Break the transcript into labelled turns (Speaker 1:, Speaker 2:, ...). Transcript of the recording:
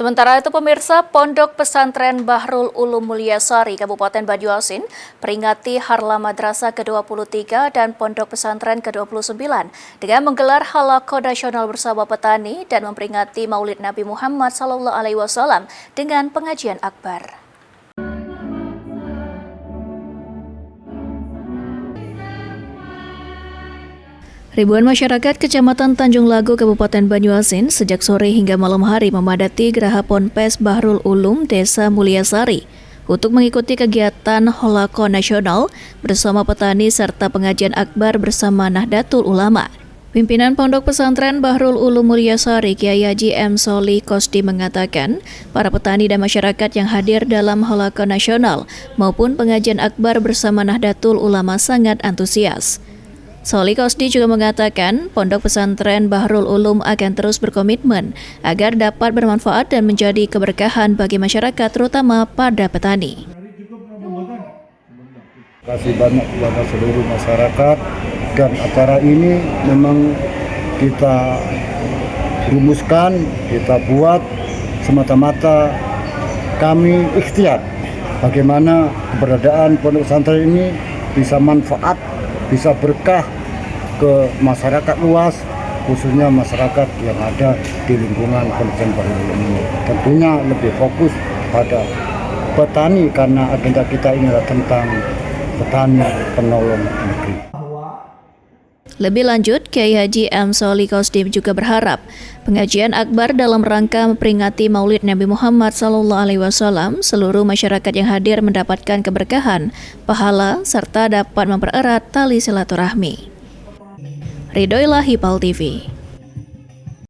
Speaker 1: Sementara itu pemirsa, Pondok Pesantren Bahrul Ulum Mulyasari, Kabupaten Banyuasin, peringati Harlah Madrasah ke-23 dan Pondok Pesantren ke-29 dengan menggelar halaqah nasional bersama petani dan memperingati Maulid Nabi Muhammad SAW dengan pengajian akbar. Ribuan masyarakat Kecamatan Tanjung Lago, Kabupaten Banyuasin sejak sore hingga malam hari memadati Geraha Ponpes Bahrul Ulum Desa Mulyasari untuk mengikuti kegiatan halaqah nasional bersama petani serta pengajian akbar bersama Nahdlatul Ulama. Pimpinan Pondok Pesantren Bahrul Ulum Mulyasari, Kiai Haji M. Sholih Qosdi mengatakan, para petani dan masyarakat yang hadir dalam halaqah nasional maupun pengajian akbar bersama Nahdlatul Ulama sangat antusias. Sholih Qosdi juga mengatakan Pondok Pesantren Bahrul Ulum akan terus berkomitmen agar dapat bermanfaat dan menjadi keberkahan bagi masyarakat, terutama pada petani.
Speaker 2: Terima kasih banyak kepada seluruh masyarakat, dan acara ini memang kita rumuskan, kita buat semata-mata kami ikhtiar bagaimana keberadaan Pondok Pesantren ini bisa manfaat, bisa berkah ke masyarakat luas, khususnya masyarakat yang ada di lingkungan Pesantren Bahrul Ulum ini. Tentunya lebih fokus pada petani karena agenda kita ini adalah tentang petani penolong negeri.
Speaker 1: Lebih lanjut, Kiai Haji M. Sholih Qosdi juga berharap pengajian akbar dalam rangka memperingati Maulid Nabi Muhammad SAW, seluruh masyarakat yang hadir mendapatkan keberkahan, pahala, serta dapat mempererat tali silaturahmi. Ridho Ilahi, PAL TV.